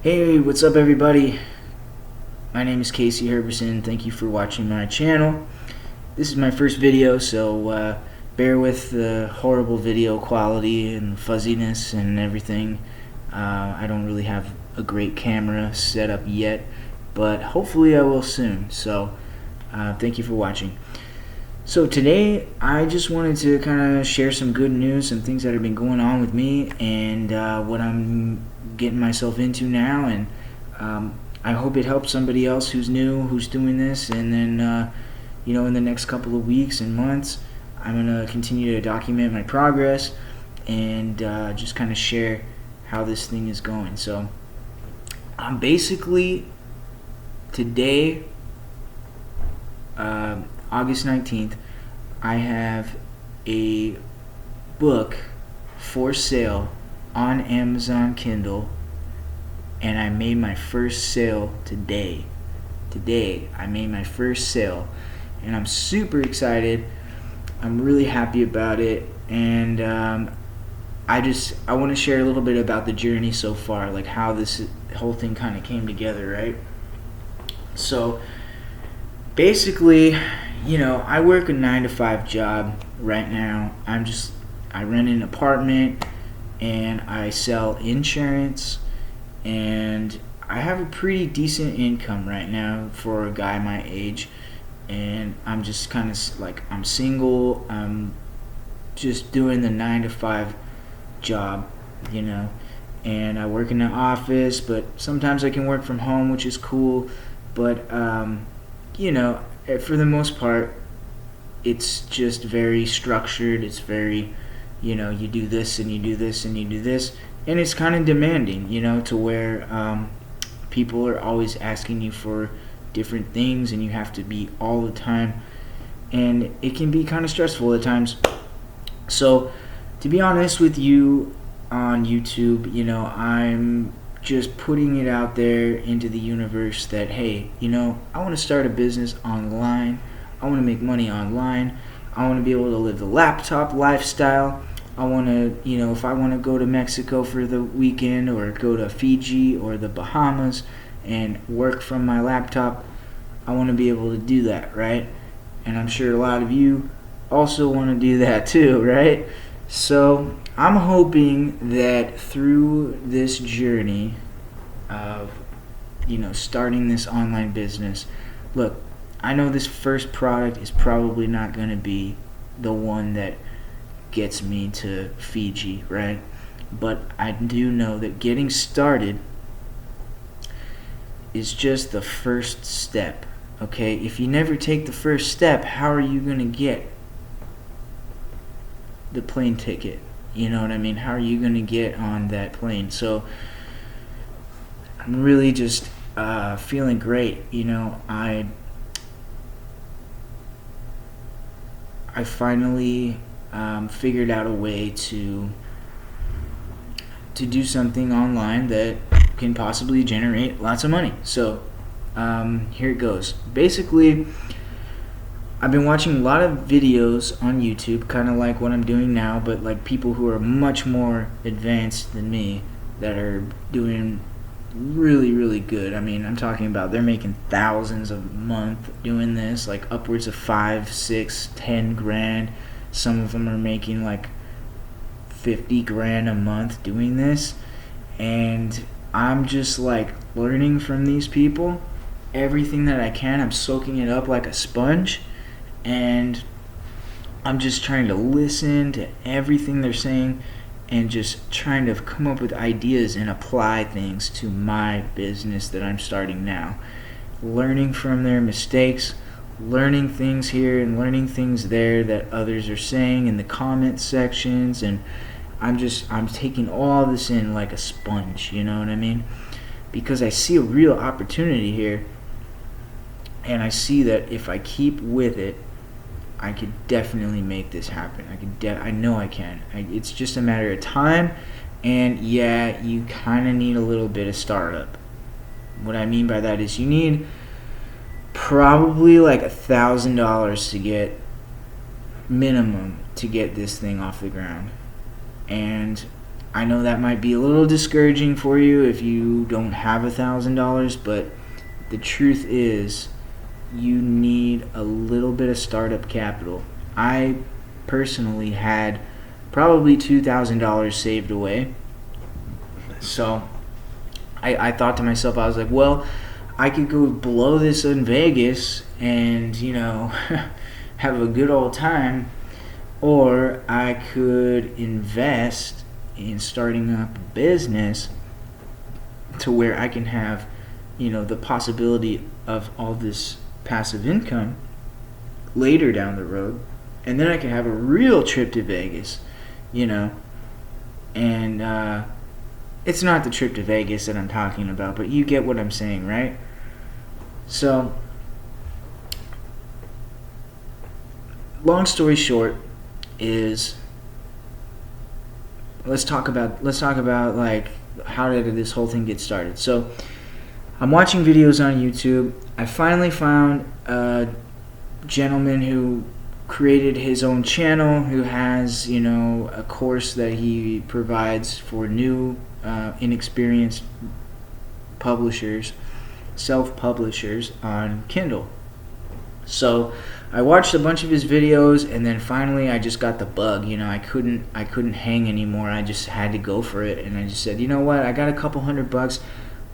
Hey, what's up everybody? My name is Casey Herberson. Thank you for watching my channel. This is my first video, so bear with the horrible video quality and fuzziness and everything. I don't really have a great camera set up yet, but hopefully I will soon. So thank you for watching. So today I just wanted to kind of share some good news, some things that have been going on with me and what I'm getting myself into now, and I hope it helps somebody else who's new, who's doing this. And then in the next couple of weeks and months I'm going to continue to document my progress and just kind of share how this thing is going. So basically today, August 19th, I have a book for sale on Amazon Kindle, and I made my first sale today. Today I made my first sale, and I'm super excited. I'm really happy about it, and I want to share a little bit about the journey so far, like how this whole thing kind of came together, right? So basically, I work a 9-to-5 job right now. I rent an apartment and I sell insurance, and I have a pretty decent income right now for a guy my age. And I'm just kind of like, I'm single. I'm just doing the 9-to-5 job, and I work in the office, but sometimes I can work from home, which is cool. But for the most part, it's just very structured. It's very, you do this and you do this and you do this, and it's kind of demanding, to where people are always asking you for different things, and you have to be all the time, and it can be kind of stressful at times. So, to be honest with you, on YouTube, I'm just putting it out there into the universe that, hey, I want to start a business online. I want to make money online. I want to be able to live the laptop lifestyle. I want to, if I want to go to Mexico for the weekend, or go to Fiji or the Bahamas and work from my laptop, I want to be able to do that, right? And I'm sure a lot of you also want to do that too, right? So I'm hoping that through this journey of starting this online business, look, I know this first product is probably not going to be the one that gets me to Fiji, right? But I do know that getting started is just the first step, okay? If you never take the first step, how are you going to get the plane ticket? You know what I mean? How are you going to get on that plane? So I'm really just feeling great. I finally figured out a way to do something online that can possibly generate lots of money. So here it goes. Basically, I've been watching a lot of videos on YouTube, kind of like what I'm doing now, but like people who are much more advanced than me, that are doing really, really good. I mean, I'm talking about they're making thousands a month doing this, like upwards of 5, 6, 10 grand. Some of them are making like 50 grand a month doing this, and I'm just like learning from these people everything that I can. I'm soaking it up like a sponge, and I'm just trying to listen to everything they're saying and just trying to come up with ideas and apply things to my business that I'm starting now. Learning from their mistakes, learning things here and learning things there that others are saying in the comment sections, and I'm taking all this in like a sponge, you know what I mean? Because I see a real opportunity here, and I see that if I keep with it, I could definitely make this happen. I know I can. It's just a matter of time, and yeah, you kind of need a little bit of startup. What I mean by that is you need probably like $1,000 to get minimum to get this thing off the ground. And I know that might be a little discouraging for you if you don't have $1,000, but the truth is you need a little bit of startup capital. I personally had probably $2,000 saved away. So I thought to myself, I was like, well, I could go blow this in Vegas and, have a good old time, or I could invest in starting up a business to where I can have, the possibility of all this passive income later down the road, and then I can have a real trip to Vegas, and it's not the trip to Vegas that I'm talking about, but you get what I'm saying, right? So, long story short is, let's talk about like, how did this whole thing get started. So I'm watching videos on YouTube. I finally found a gentleman who created his own channel, who has a course that he provides for new inexperienced publishers, self-publishers on Kindle. So I watched a bunch of his videos, and then finally I just got the bug. I couldn't hang anymore. I just had to go for it, and I just said, you know what? I got a couple $100.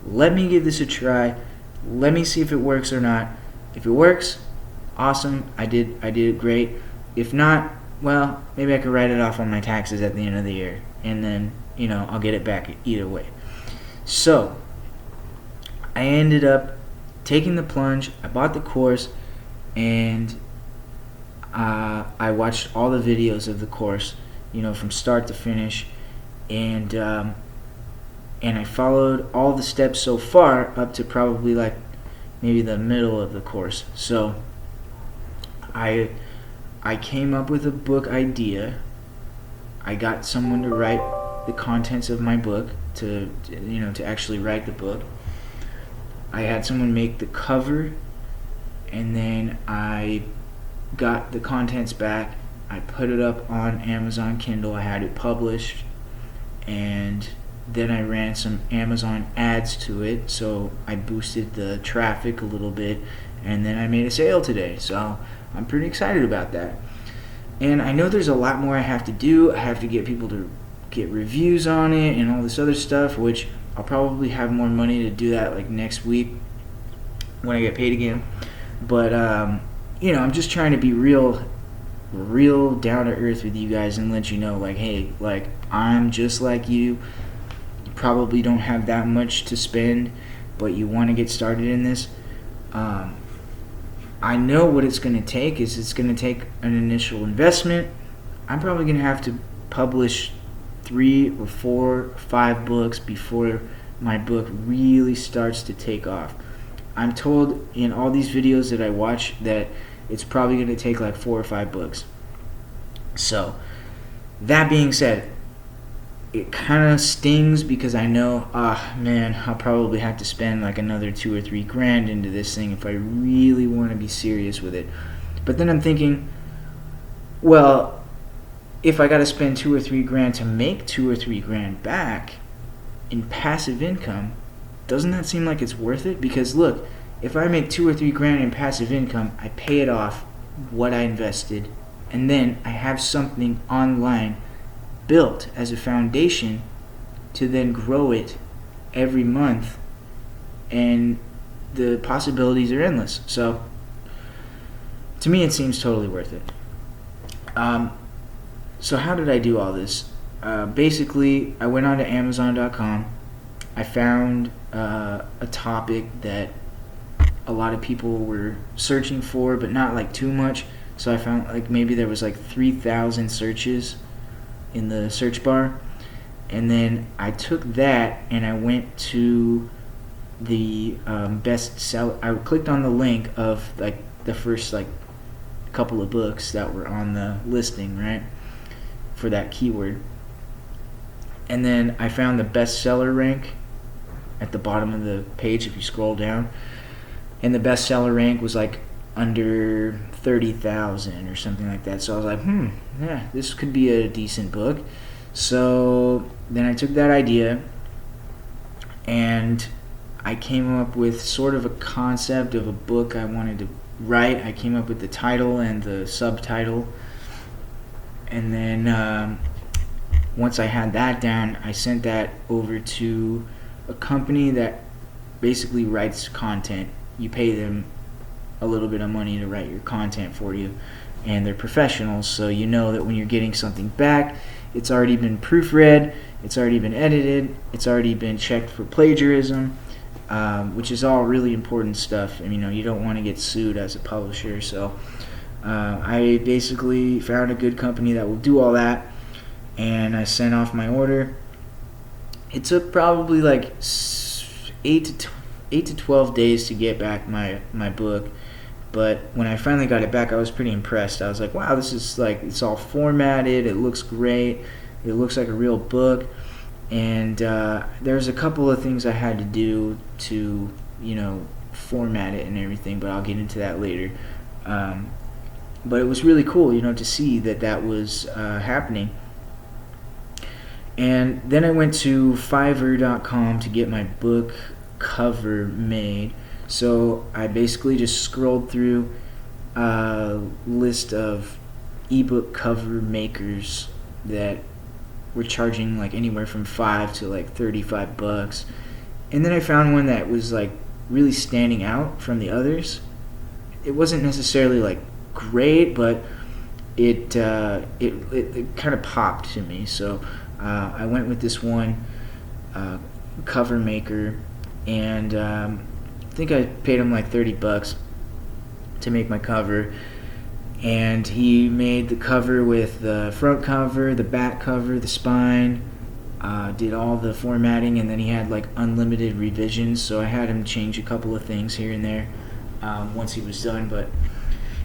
Let me give this a try. Let me see if it works or not. If it works, awesome. I did great. If not, well, maybe I could write it off on my taxes at the end of the year, and then I'll get it back either way. So I ended up taking the plunge. I bought the course, and I watched all the videos of the course, from start to finish, and I followed all the steps so far up to probably like maybe the middle of the course. So I came up with a book idea. I got someone to write the contents of my book, to actually write the book. I had someone make the cover, and then I got the contents back. I put it up on Amazon Kindle. I had it published, and then I ran some Amazon ads to it, so I boosted the traffic a little bit, and then I made a sale today. So I'm pretty excited about that. And I know there's a lot more I have to do. I have to get people to get reviews on it and all this other stuff, which I'll probably have more money to do that like next week when I get paid again. But I'm just trying to be real down to earth with you guys and let you know, like, hey, like, I'm just like you. You probably don't have that much to spend, but you want to get started in this. I know what it's going to take. It's going to take an initial investment. I'm probably going to have to publish 3 or 4 or 5 books before my book really starts to take off. I'm told in all these videos that I watch that it's probably going to take like 4 or 5 books. So, that being said, it kind of stings because I know, I'll probably have to spend like another $2 or $3 grand into this thing if I really want to be serious with it. But then I'm thinking, well, if I got to spend $2 or $3 grand to make $2 or $3 grand back in passive income, doesn't that seem like it's worth it? Because look, if I make $2 or $3 grand in passive income, I pay it off what I invested, and then I have something online built as a foundation to then grow it every month, and the possibilities are endless. So to me, it seems totally worth it. So how did I do all this? Basically, I went onto Amazon.com. I found a topic that a lot of people were searching for, but not like too much. So I found like maybe there was like 3,000 searches in the search bar, and then I took that and I went to the bestseller. I clicked on the link of like the first like couple of books that were on the listing, right, for that keyword, and then I found the bestseller rank at the bottom of the page if you scroll down, and the bestseller rank was like under 30,000 or something like that. So I was like, yeah, this could be a decent book. So then I took that idea and I came up with sort of a concept of a book I wanted to write. I came up with the title and the subtitle, and then once I had that down, I sent that over to a company that basically writes content. You pay them a little bit of money to write your content for you, and they're professionals, so you know that when you're getting something back, it's already been proofread, it's already been edited, it's already been checked for plagiarism, which is all really important stuff. And you don't want to get sued as a publisher. So I basically found a good company that will do all that, and I sent off my order. It took probably like 8 to 12 days to get back my book. But when I finally got it back, I was pretty impressed. I was like, wow, this is like, it's all formatted, it looks great, it looks like a real book. And there's a couple of things I had to do to, format it and everything, but I'll get into that later. But it was really cool, to see that was happening. And then I went to Fiverr.com to get my book cover made. So I basically just scrolled through a list of ebook cover makers that were charging like anywhere from $5 to like $35, and then I found one that was like really standing out from the others. It wasn't necessarily like great, but it kind of popped to me. So I went with this one cover maker, and I think I paid him like $30 to make my cover. And he made the cover with the front cover, the back cover, the spine, did all the formatting, and then he had like unlimited revisions, so I had him change a couple of things here and there once he was done. But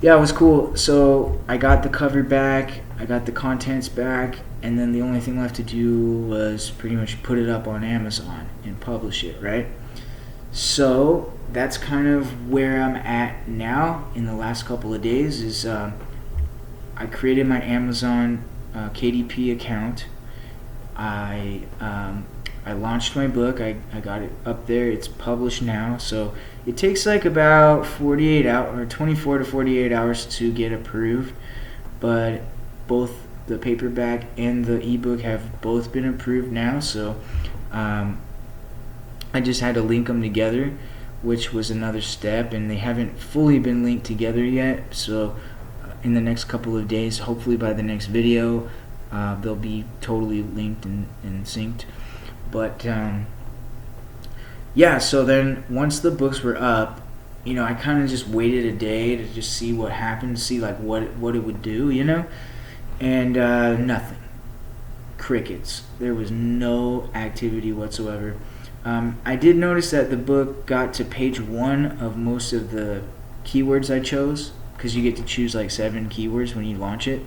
yeah, it was cool. So I got the cover back, I got the contents back, and then the only thing left to do was pretty much put it up on Amazon and publish it, right? So that's kind of where I'm at now in the last couple of days. Is I created my Amazon KDP account. I launched my book. I got it up there. It's published now. So it takes like about 48 hours or 24 to 48 hours to get approved. But both the paperback and the ebook have both been approved now. So I just had to link them together, which was another step, and they haven't fully been linked together yet. So in the next couple of days, hopefully by the next video, they'll be totally linked and synced. But yeah, so then once the books were up, I kind of just waited a day to just see what happened, see like what it would do, and nothing. Crickets. There was no activity whatsoever. I did notice that the book got to page 1 of most of the keywords I chose, because you get to choose like 7 keywords when you launch it.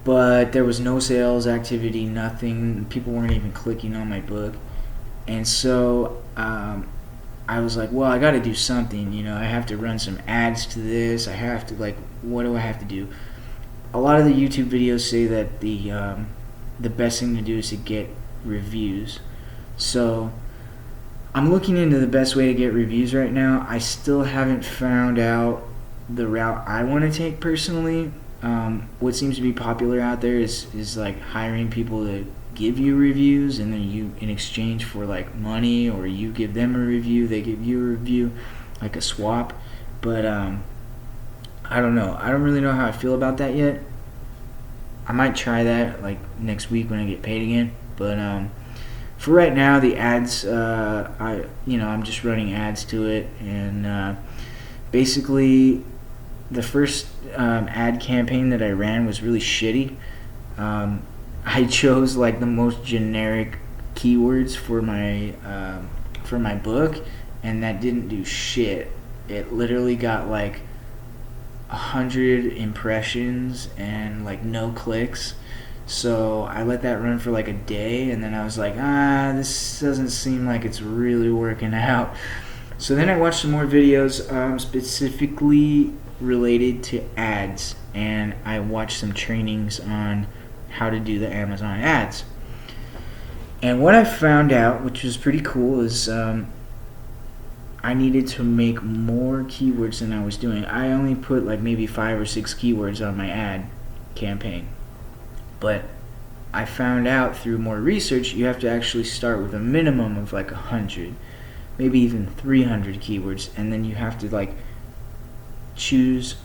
But there was no sales activity, nothing. People weren't even clicking on my book. And so I was like, well, I got to do something. I have to run some ads to this. I have to, what do I have to do? A lot of the YouTube videos say that the best thing to do is to get reviews. So I'm looking into the best way to get reviews right now. I still haven't found out the route I want to take personally. What seems to be popular out there is like hiring people to give you reviews, and then you, in exchange for like money, or you give them a review, they give you a review, like a swap. But I don't know. I don't really know how I feel about that yet. I might try that like next week when I get paid again. But for right now, the ads, I'm just running ads to it, and basically the first ad campaign that I ran was really shitty. I chose like the most generic keywords for my book, and that didn't do shit. It literally got like 100 impressions and like no clicks. So I let that run for like a day, and then I was like, this doesn't seem like it's really working out. So then I watched some more videos specifically related to ads, and I watched some trainings on how to do the Amazon ads. And what I found out, which was pretty cool, is I needed to make more keywords than I was doing. I only put like maybe 5 or 6 keywords on my ad campaign. But I found out through more research, you have to actually start with a minimum of like 100, maybe even 300 keywords, and then you have to like choose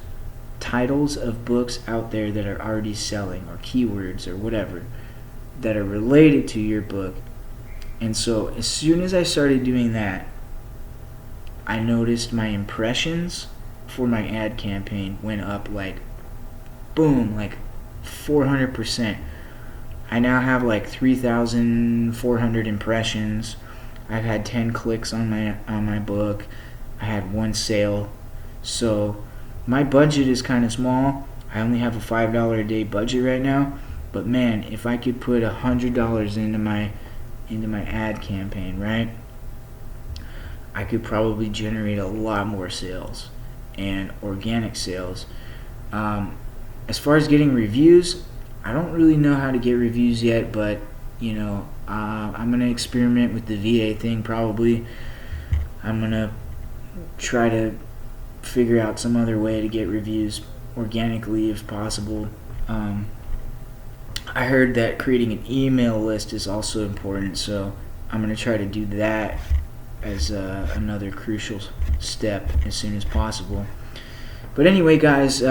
titles of books out there that are already selling, or keywords or whatever that are related to your book. And so as soon as I started doing that, I noticed my impressions for my ad campaign went up like boom, like 400%. I now have like 3,400 impressions. I've had 10 clicks on my book. I had 1 sale. So my budget is kind of small. I only have a $5 a day budget right now. But man, if I could put $100 into my ad campaign, right, I could probably generate a lot more sales and organic sales. As far as getting reviews, I don't really know how to get reviews yet, but I'm gonna experiment with the VA thing. Probably I'm gonna try to figure out some other way to get reviews organically if possible. I heard that creating an email list is also important, so I'm gonna try to do that as another crucial step as soon as possible. But anyway, guys,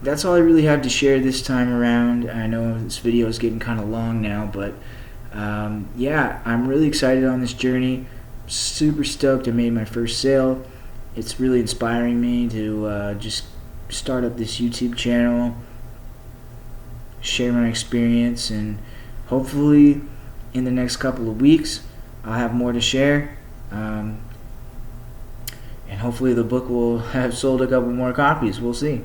that's all I really have to share this time around. I know this video is getting kind of long now, but yeah, I'm really excited on this journey. Super stoked I made my first sale. It's really inspiring me to just start up this YouTube channel, share my experience, and hopefully in the next couple of weeks I'll have more to share. And hopefully the book will have sold a couple more copies. We'll see.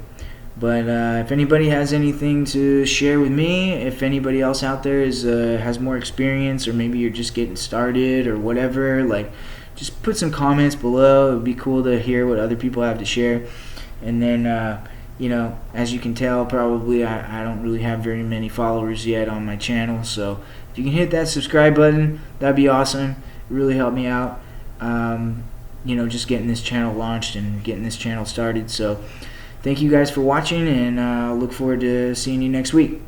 But if anybody has anything to share with me, if anybody else out there has more experience, or maybe you're just getting started or whatever, like, just put some comments below. It would be cool to hear what other people have to share. And then as you can tell, probably I don't really have very many followers yet on my channel, so if you can hit that subscribe button, that'd be awesome. It really helped me out, just getting this channel launched and getting this channel started. So thank you guys for watching, and look forward to seeing you next week.